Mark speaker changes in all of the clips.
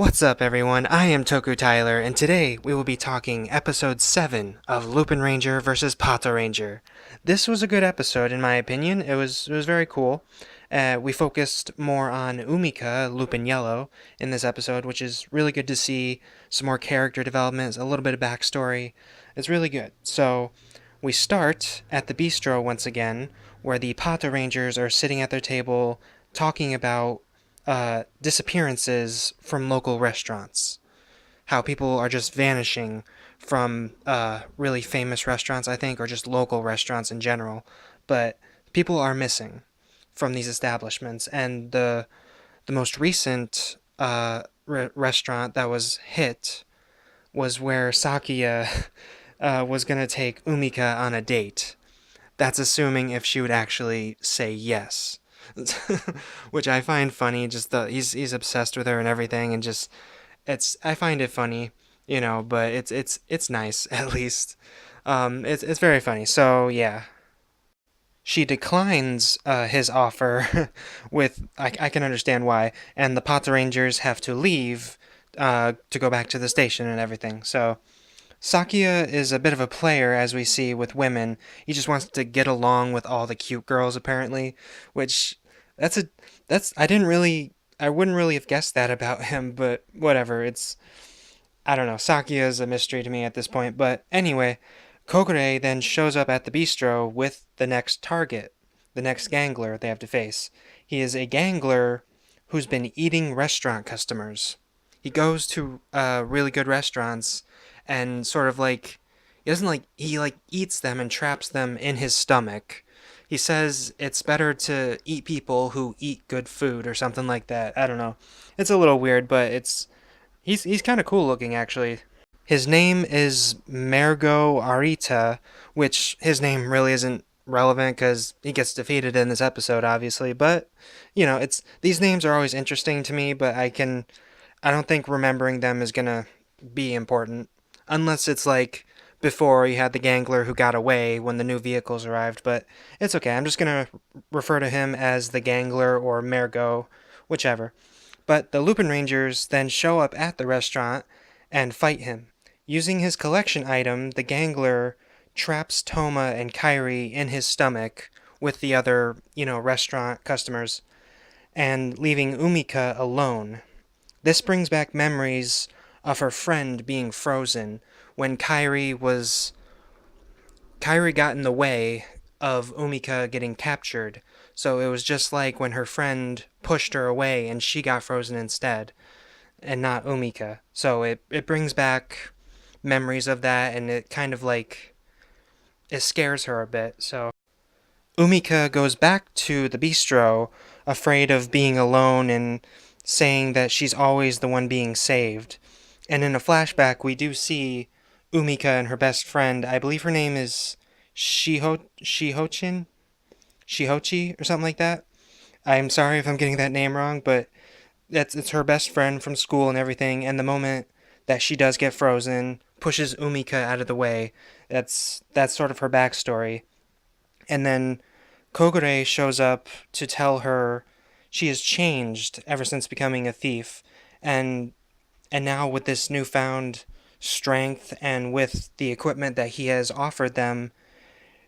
Speaker 1: What's up, everyone? I am TokuTylor, and today we will be talking episode 7 of Lupinranger vs. Patoranger. This was a good episode, in my opinion. It was very cool. We focused more on Umika, Lupin Yellow, in this episode, which is really good to see. Some more character development, a little bit of backstory. It's really good. So, we start at the bistro once again, where the Patorangers are sitting at their table talking about disappearances from local restaurants. How people are just vanishing from really famous restaurants, I think, or just local restaurants in general. But people are missing from these establishments. And the most recent restaurant that was hit was where Sakuya was going to take Umika on a date. That's assuming if she would actually say yes. Which I find funny. Just he's obsessed with her and everything, and just I find it funny, but it's nice at least. It's very funny. So yeah, she declines his offer with I can understand why, and the Patorangers have to leave to go back to the station and everything. So Sakuya is a bit of a player, as we see with women. He just wants to get along with all the cute girls, apparently, which that's a that's I wouldn't really have guessed that about him, but whatever. I don't know. Sakuya is a mystery to me at this point, but anyway, Kokure then shows up at the bistro with the next target, the next gangler they have to face. He is a gangler who's been eating restaurant customers. He goes to really good restaurants and sort of he eats them and traps them in his stomach. He says it's better to eat people who eat good food or something like that. I don't know. It's a little weird, but he's kind of cool looking actually. His name is Mergo Arita, which his name really isn't relevant because he gets defeated in this episode, obviously. But it's these names are always interesting to me, but I don't think remembering them is gonna be important unless it's like before you had the gangler who got away when the new vehicles arrived. But it's okay. I'm just gonna refer to him as the gangler or Mergo, whichever. But the Lupinrangers then show up at the restaurant and fight him. Using his collection item, the gangler traps Toma and Kairi in his stomach with the other, restaurant customers, and leaving Umika alone. This brings back memories of her friend being frozen when Kairi got in the way of Umika getting captured. So it was just like when her friend pushed her away and she got frozen instead, and not Umika. So it brings back memories of that, and it kind of it scares her a bit. So Umika goes back to the bistro, afraid of being alone and saying that she's always the one being saved. And in a flashback, we do see Umika and her best friend. I believe her name is Shihochi, or something like that. I'm sorry if I'm getting that name wrong, but it's her best friend from school and everything. And the moment that she does get frozen, pushes Umika out of the way. That's sort of her backstory. And then Kogure shows up to tell her she has changed ever since becoming a thief, and now with this newfound strength and with the equipment that he has offered them,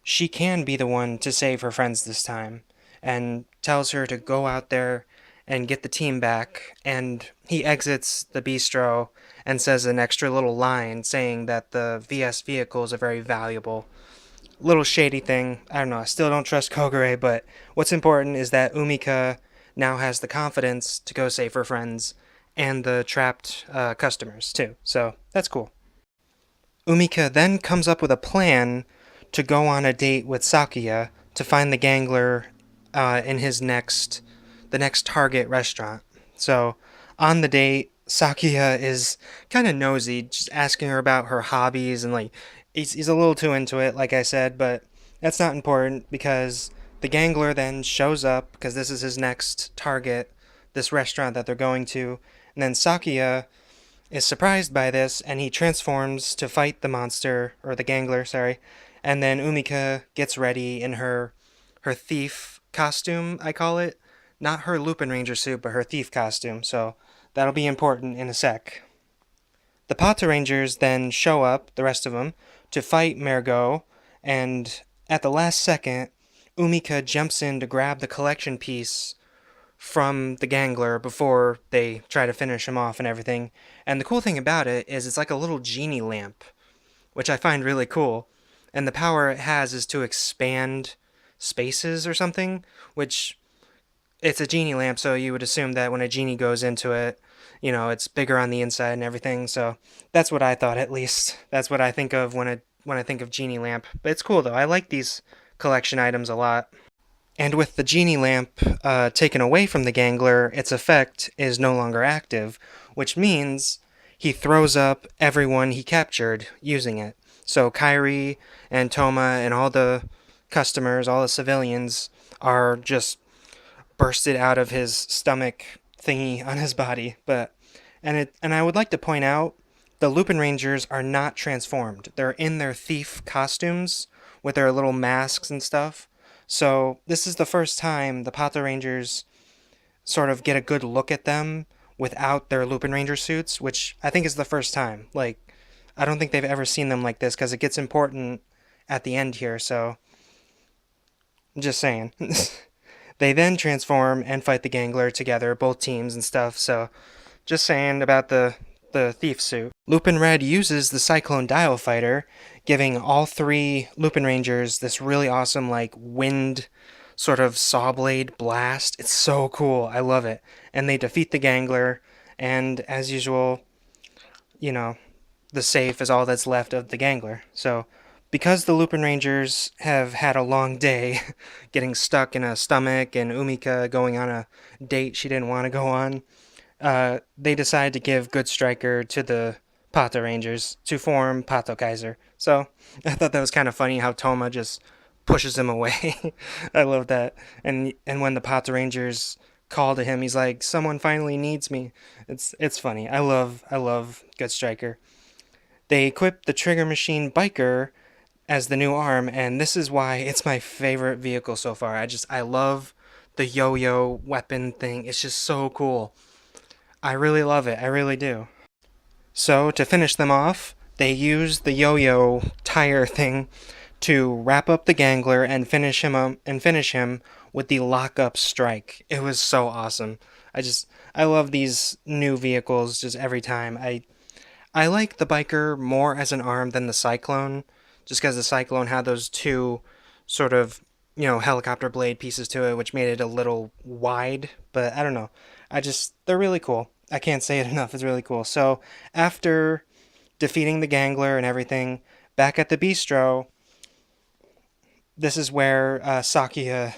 Speaker 1: she can be the one to save her friends this time, and tells her to go out there and get the team back. And he exits the bistro and says an extra little line saying that the VS vehicles are very valuable. Little shady thing. I don't know. I still don't trust Kogure, but what's important is that Umika now has the confidence to go save her friends and the trapped customers too. So that's cool. Umika then comes up with a plan to go on a date with Sakuya to find the gangler in the next target restaurant. So on the date, Sakuya is kind of nosy, just asking her about her hobbies, and he's a little too into it, like I said, but that's not important because the gangler then shows up because this is his next target, this restaurant that they're going to, and then Sakuya is surprised by this and he transforms to fight the monster, or the gangler, sorry, and then Umika gets ready in her thief costume, I call it. Not her Lupin Ranger suit, but her thief costume. So That'll be important in a sec. The Patarangers then show up, the rest of them, to fight Mergo, and at the last second, Umika jumps in to grab the collection piece from the Gangler before they try to finish him off and everything. And the cool thing about it is it's like a little genie lamp, which I find really cool. And the power it has is to expand spaces or something, which it's a genie lamp, so you would assume that when a genie goes into it, it's bigger on the inside and everything. So that's what I thought, at least. That's what I think of when I think of genie lamp. But it's cool though. I like these collection items a lot. And with the genie lamp taken away from the Gangler, its effect is no longer active, which means he throws up everyone he captured using it. So Kairi and Toma and all the customers, all the civilians, are just bursted out of his stomach thingy on his body. And I would like to point out the Lupinrangers are not transformed. They're in their thief costumes with their little masks and stuff. So this is the first time the Patarangers sort of get a good look at them without their Lupinranger suits, which I think is the first time. Like, I don't think they've ever seen them like this because it gets important at the end here, so I'm just saying. They then transform and fight the Gangler together, both teams and stuff, so just saying about the thief suit. Lupin Red uses the Cyclone Dial Fighter, giving all three Lupinrangers this really awesome, like, wind sort of saw blade blast. It's so cool. I love it. And they defeat the Gangler, and as usual, you know, the safe is all that's left of the Gangler. So, because the Lupinrangers have had a long day, getting stuck in a stomach, and Umika going on a date she didn't want to go on, they decide to give Good Striker to the Pato to form Pato Kaiser. So I thought that was kind of funny how Toma just pushes him away. I love that. And when the Pato call to him, he's like, "Someone finally needs me." It's funny. I love Good Striker. They equip the Trigger Machine Biker as the new arm, and this is why it's my favorite vehicle so far. I love the yo-yo weapon thing. It's just so cool. I really love it. I really do. So, to finish them off, they use the yo-yo tire thing to wrap up the Gangler and finish him with the lock-up strike. It was so awesome. I love these new vehicles just every time. I like the Biker more as an arm than the Cyclone, just because the Cyclone had those two sort of, helicopter blade pieces to it, which made it a little wide, but I don't know. They're really cool. I can't say it enough. It's really cool. So, after defeating the Gangler and everything, back at the bistro, this is where Sakuya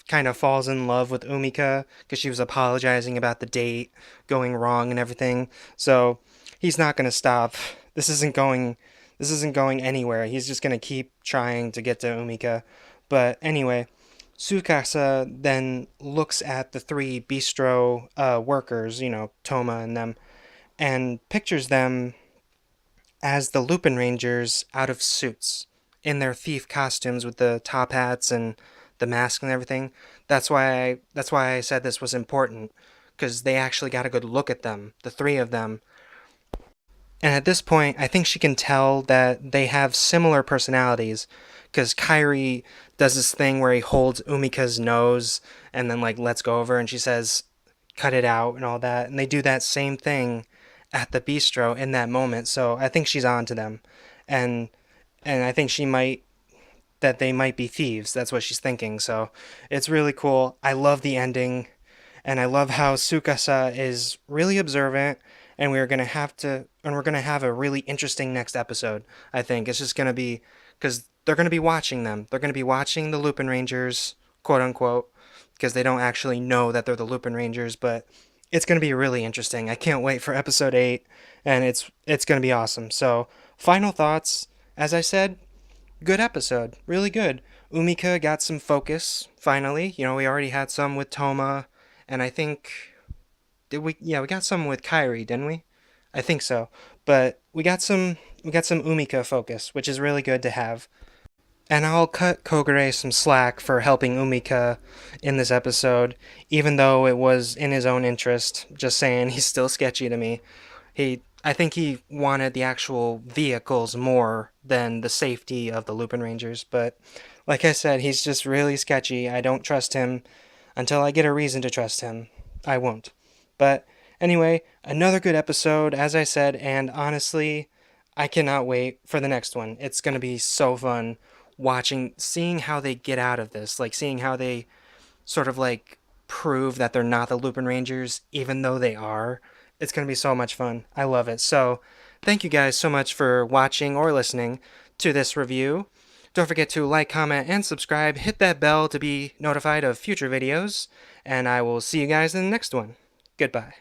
Speaker 1: kind of falls in love with Umika because she was apologizing about the date going wrong and everything. So, he's not going to stop. This isn't going anywhere. He's just going to keep trying to get to Umika. But anyway, Tsukasa then looks at the three bistro workers, Toma and them, and pictures them as the Lupinrangers out of suits, in their thief costumes with the top hats and the mask and everything. That's why I said this was important, because they actually got a good look at them, the three of them. And at this point, I think she can tell that they have similar personalities, because Kairi does this thing where he holds Umika's nose and then lets go of her, and she says, "Cut it out," and all that. And they do that same thing at the bistro in that moment. So I think she's on to them, and I think that they might be thieves. That's what she's thinking. So it's really cool. I love the ending, and I love how Tsukasa is really observant. And we're gonna have a really interesting next episode. I think it's just gonna be because they're gonna be watching them. They're gonna be watching the Lupinrangers, quote unquote, because they don't actually know that they're the Lupinrangers. But it's gonna be really interesting. I can't wait for episode 8, and it's gonna be awesome. So, final thoughts. As I said, good episode, really good. Umika got some focus finally. We already had some with Toma, and I think. Did we? Yeah, we got some with Kairi, didn't we? I think so. But we got some Umika focus, which is really good to have. And I'll cut Kogure some slack for helping Umika in this episode, even though it was in his own interest. Just saying, he's still sketchy to me. I think he wanted the actual vehicles more than the safety of the Lupinrangers, but like I said, he's just really sketchy. I don't trust him until I get a reason to trust him. I won't. But anyway, another good episode, as I said, and honestly, I cannot wait for the next one. It's going to be so fun seeing how they get out of this, like seeing how they sort of like prove that they're not the Lupin Rangers, even though they are. It's going to be so much fun. I love it. So, thank you guys so much for watching or listening to this review. Don't forget to like, comment, and subscribe. Hit that bell to be notified of future videos. And I will see you guys in the next one. Goodbye.